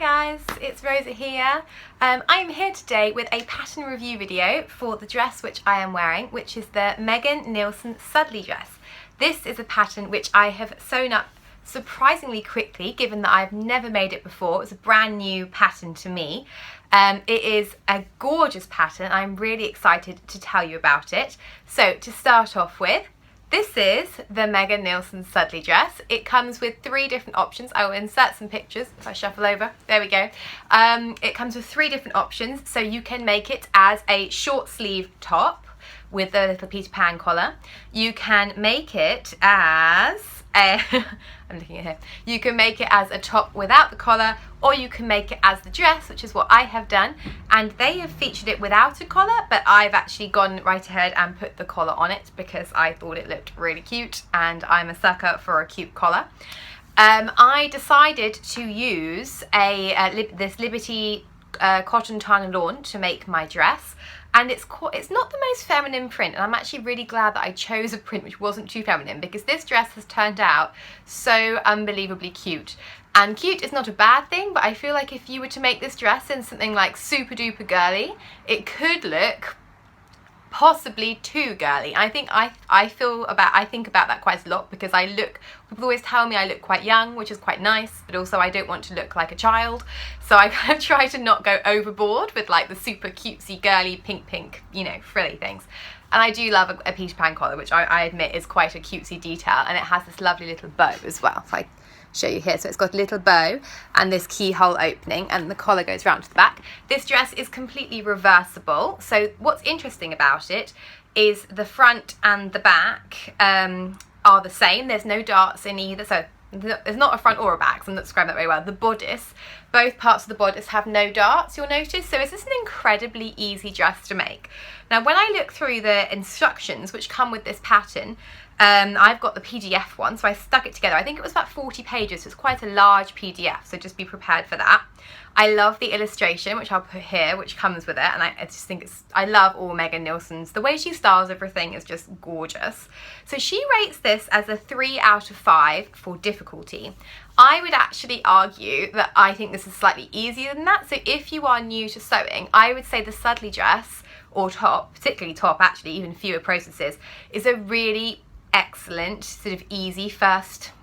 Hi guys, it's Rosa here. I'm here today with a pattern review video for the dress which I am wearing, which is the Nielsen Sudley dress. This is a pattern which I have sewn up surprisingly quickly, given that I've never made it before. It was a brand new pattern to me. It is a gorgeous pattern. I'm really excited to tell you about it. So to start off with, this is the Nielsen Sudley dress. It comes with 3 different options. I will insert some pictures if I shuffle over. There we go. It comes with 3 different options. So you can make it as a short sleeve top with a little Peter Pan collar. You can make it as a I'm looking at here. You can make it as a top without the collar, or you can make it as the dress, which is what I have done. And they have featured it without a collar, but I've actually gone right ahead and put the collar on it because I thought it looked really cute, and I'm a sucker for a cute collar. I decided to use this Liberty cotton tarn lawn to make my dress. And it's not the most feminine print, and I'm actually really glad that I chose a print which wasn't too feminine, because this dress has turned out so unbelievably cute. And cute is not a bad thing, but I feel like if you were to make this dress in something like super duper girly, it could look possibly too girly. I think I think about that quite a lot, because people always tell me I look quite young, which is quite nice, but also I don't want to look like a child, so I kind of try to not go overboard with like the super cutesy girly pink, you know, frilly things. And I do love a Peter Pan collar, which I admit is quite a cutesy detail, and it has this lovely little bow as well. So I show you here. So it's got a little bow and this keyhole opening, and the collar goes round to the back. This dress is completely reversible. So what's interesting about it is the front and the back are the same. There's no darts in either. So there's not a front or a back, so I'm not describing that very well. The bodice, both parts of the bodice have no darts, you'll notice. So it's just an incredibly easy dress to make. Now, when I look through the instructions which come with this pattern, I've got the PDF one, so I stuck it together. I think it was about 40 pages, so it's quite a large PDF, so just be prepared for that. I love the illustration, which I'll put here, which comes with it, and I just think I love all Megan Nielsen's. The way she styles everything is just gorgeous. So she rates this as a 3 out of 5 for difficulty. I would actually argue that I think this is slightly easier than that. So if you are new to sewing, I would say the Sudley dress, or top, particularly top actually, even fewer processes, is a really excellent sort of easy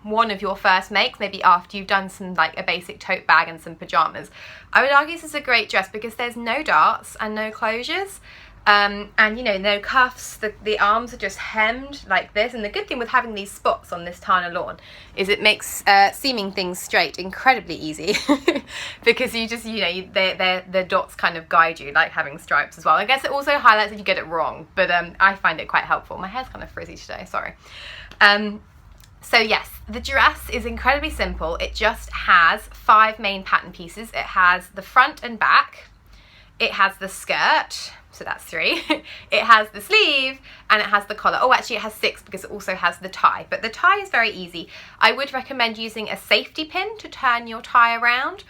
one of your first makes, maybe after you've done some like a basic tote bag and some pajamas. I would argue this is a great dress because there's no darts and no closures, and you know, no cuffs. The arms are just hemmed like this, and the good thing with having these spots on this Tana lawn is it makes seaming things straight incredibly easy because you just, you know, the dots kind of guide you, like having stripes as well. I guess it also highlights if you get it wrong, but I find it quite helpful. My hair's kind of frizzy today, sorry. So yes, the dress is incredibly simple. It just has 5 main pattern pieces. It has the front and back, it has the skirt, so that's 3. It has the sleeve, and it has the collar. Oh, actually it has 6 because it also has the tie, but the tie is very easy. I would recommend using a safety pin to turn your tie around,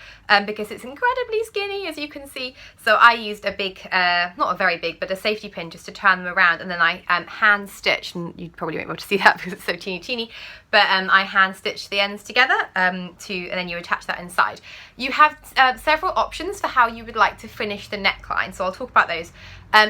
because it's incredibly skinny, as you can see. So I used a big, not a very big, but a safety pin just to turn them around, and then I hand stitched, and you probably won't be able to see that because it's so teeny, but I hand stitched the ends together, and then you attach that inside. You have several options for how you would like to finish the neckline, so I'll talk about those.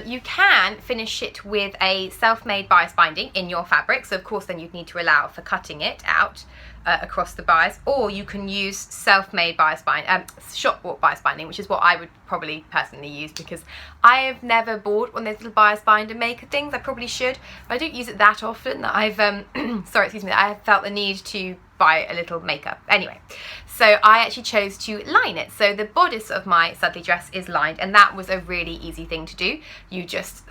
You can finish it with a self-made bias binding in your fabric, so of course then you'd need to allow for cutting it out across the bias, or you can use self-made bias binding, shop bought bias binding, which is what I would probably personally use, because I have never bought one of those little bias binder maker things. I probably should, but I don't use it that often that I've I have felt the need to buy a little makeup. Anyway, so I actually chose to line it. So the bodice of my Sudley dress is lined, and that was a really easy thing to do. You just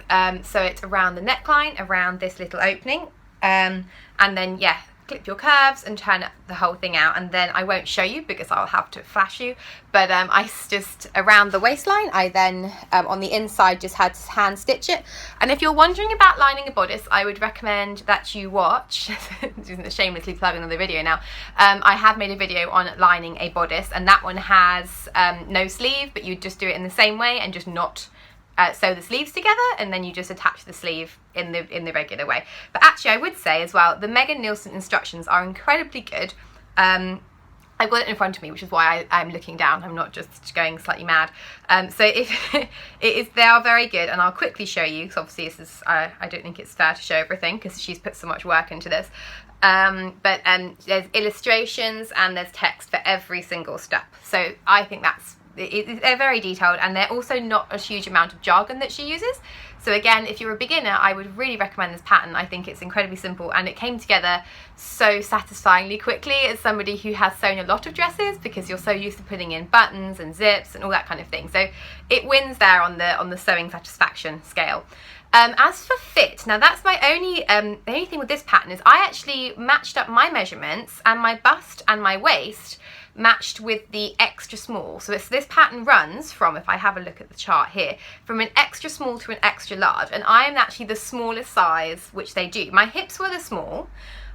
sew it around the neckline, around this little opening, and then yeah, clip your curves and turn the whole thing out. And then I won't show you because I'll have to flash you, but I just around the waistline, I then on the inside just had to hand stitch it. And if you're wondering about lining a bodice, I would recommend that you watch shamelessly plugging another video now. I have made a video on lining a bodice, and that one has no sleeve, but you just do it in the same way and just not sew the sleeves together, and then you just attach the sleeve in the regular way. But actually I would say as well, the Nielsen instructions are incredibly good. I've got it in front of me, which is why I'm looking down. I'm not just going slightly mad. So if they are very good, and I'll quickly show you, because obviously this is, I don't think it's fair to show everything because she's put so much work into this. But there's illustrations and there's text for every single step. So I think they're very detailed, and they're also not a huge amount of jargon that she uses. So again, if you're a beginner, I would really recommend this pattern. I think it's incredibly simple, and it came together so satisfyingly quickly as somebody who has sewn a lot of dresses, because you're so used to putting in buttons and zips and all that kind of thing. So it wins there on the sewing satisfaction scale. As for fit, now that's my the only thing with this pattern is I actually matched up my measurements, and my bust and my waist matched with the extra small. So this pattern runs from, if I have a look at the chart here, from an extra small to an extra large, and I am actually the smallest size which they do. My hips were the small,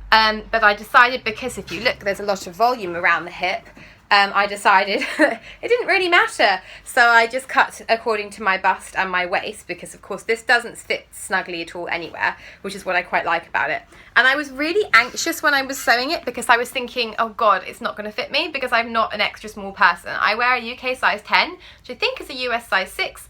but I decided, because if you look, there's a lot of volume around the hip, I decided it didn't really matter, so I just cut according to my bust and my waist, because of course this doesn't fit snugly at all anywhere, which is what I quite like about it. And I was really anxious when I was sewing it, because I was thinking, oh god, it's not going to fit me because I'm not an extra small person. I wear a UK size 10, which I think is a US size 6,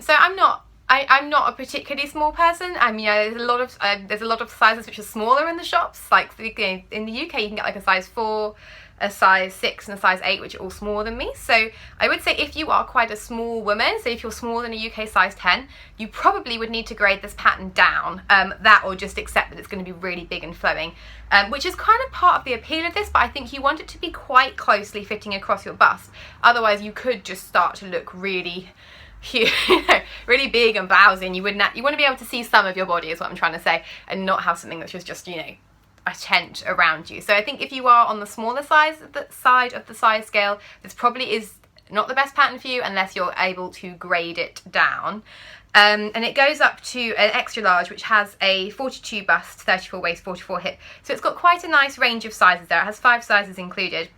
so I'm not a particularly small person. I mean, there's a lot of sizes which are smaller in the shops. Like, in the UK you can get like a size 4, a size 6 and a size 8, which are all smaller than me. So I would say if you are quite a small woman, so if you're smaller than a UK size 10, you probably would need to grade this pattern down, that, or just accept that it's going to be really big and flowing, which is kind of part of the appeal of this, but I think you want it to be quite closely fitting across your bust. Otherwise you could just start to look really huge, really big and blousy, and you want to be able to see some of your body, is what I'm trying to say, and not have something that's just a tent around you. So I think if you are on the smaller side of the size scale, this probably is not the best pattern for you unless you're able to grade it down. And it goes up to an extra large, which has a 42 bust, 34 waist, 44 hip. So it's got quite a nice range of sizes there. It has 5 sizes included.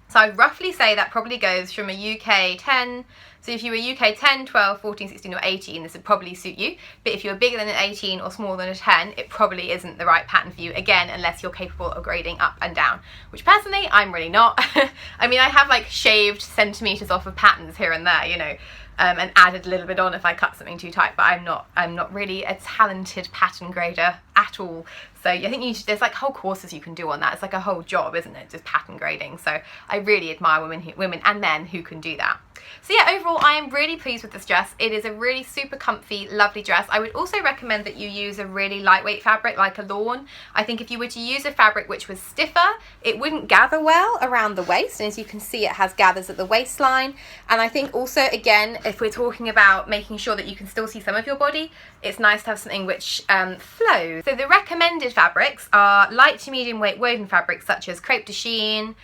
So I'd roughly say that probably goes from a UK 10, so if you were UK 10, 12, 14, 16 or 18, this would probably suit you. But if you're bigger than an 18 or smaller than a 10, it probably isn't the right pattern for you, again, unless you're capable of grading up and down, which personally, I'm really not. I mean, I have like shaved centimetres off of patterns here and there, and added a little bit on if I cut something too tight, but I'm not really a talented pattern grader at all. So I think there's like whole courses you can do on that. It's like a whole job, isn't it, just pattern grading. So I really admire women and men who can do that. So yeah, overall I am really pleased with this dress. It is a really super comfy, lovely dress. I would also recommend that you use a really lightweight fabric like a lawn. I think if you were to use a fabric which was stiffer, it wouldn't gather well around the waist, and as you can see it has gathers at the waistline. And I think also, again, if we're talking about making sure that you can still see some of your body, it's nice to have something which flows. So the recommended fabrics are light to medium weight woven fabrics such as crepe de chine,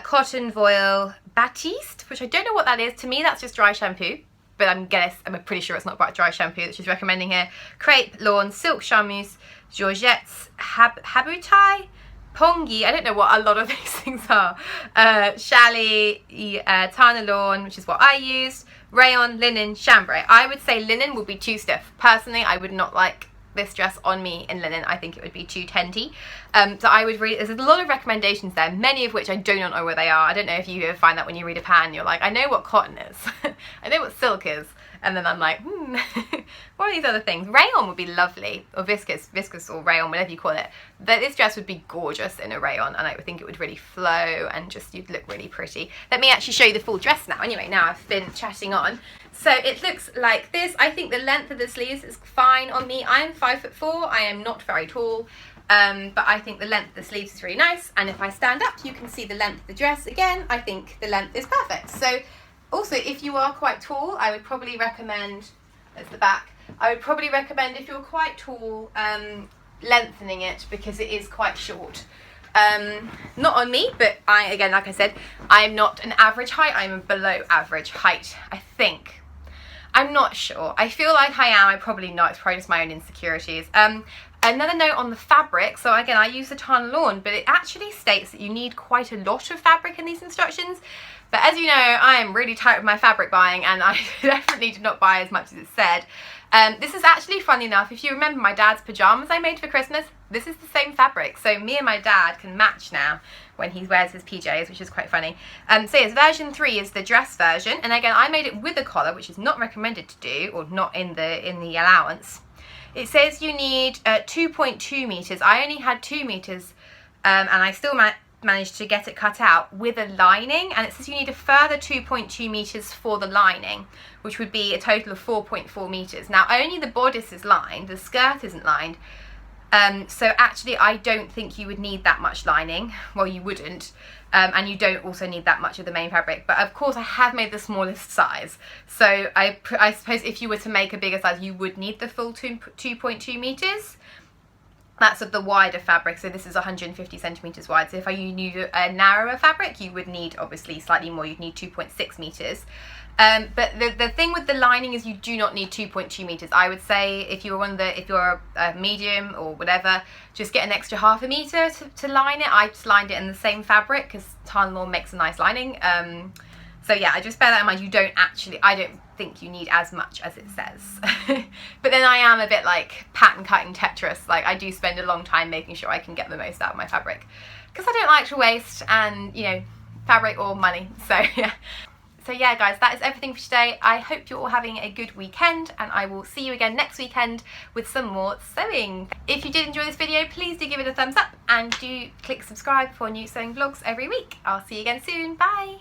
cotton voile, Bodice, which I don't know what that is. To me that's just dry shampoo, but I'm pretty sure it's not about dry shampoo that she's recommending here. Crepe, lawn, silk charmeuse, georgettes, haboutai, pongi, I don't know what a lot of these things are, chalet, tana lawn, which is what I used, rayon, linen, chambray. I would say linen would be too stiff. Personally, I would not like this dress on me in linen. I think it would be too tenty. So I would there's a lot of recommendations there, many of which I do not know where they are. I don't know if you ever find that when you read a pattern, you're like, I know what cotton is, I know what silk is, and then I'm like, what are these other things? Rayon would be lovely, or viscose or rayon, whatever you call it. This dress would be gorgeous in a rayon, and I would think it would really flow and just you'd look really pretty. Let me actually show you the full dress now. Anyway, now I've been chatting on. So it looks like this. I think the length of the sleeves is fine on me. I'm 5'4", I am not very tall, but I think the length of the sleeves is really nice, and if I stand up you can see the length of the dress. Again, I think the length is perfect. So also, if you are quite tall, I would probably recommend, there's the back, I would probably recommend, if you're quite tall, lengthening it, because it is quite short. Not on me, but again, like I said, I'm not an average height, I'm below average height, I think. I'm not sure. I feel like I am, I probably not, it's probably just my own insecurities. Another note on the fabric, so again, I use the tana lawn, but it actually states that you need quite a lot of fabric in these instructions. But as you know, I am really tight with my fabric buying, and I definitely did not buy as much as it said. This is actually, funny enough, if you remember my dad's pyjamas I made for Christmas, this is the same fabric. So me and my dad can match now when he wears his PJs, which is quite funny. So yes, version 3 is the dress version. And again, I made it with a collar, which is not recommended to do, or not in the allowance. It says you need 2.2 meters. I only had 2 meters, and I still managed to get it cut out with a lining, and it says you need a further 2.2 meters for the lining, which would be a total of 4.4 meters. Now only the bodice is lined, the skirt isn't lined, so actually I don't think you would need that much lining. Well, you wouldn't, and you don't also need that much of the main fabric, but of course I have made the smallest size, so I suppose if you were to make a bigger size you would need the full 2.2 meters. That's of the wider fabric, so this is 150 centimeters wide. So if you need a narrower fabric, you would need obviously slightly more. You'd need 2.6 meters. But the thing with the lining is you do not need 2.2 meters. I would say if you're a medium or whatever, just get an extra half a meter to line it. I just lined it in the same fabric because Tylenol makes a nice lining. So yeah, I just bear that in mind. I don't think you need as much as it says. But then I am a bit like pattern cutting Tetris. Like, I do spend a long time making sure I can get the most out of my fabric because I don't like to waste, and you know, fabric or money. So yeah guys, that is everything for today. I hope you're all having a good weekend, and I will see you again next weekend with some more sewing. If you did enjoy this video, please do give it a thumbs up and do click subscribe for new sewing vlogs every week. I'll see you again soon. Bye.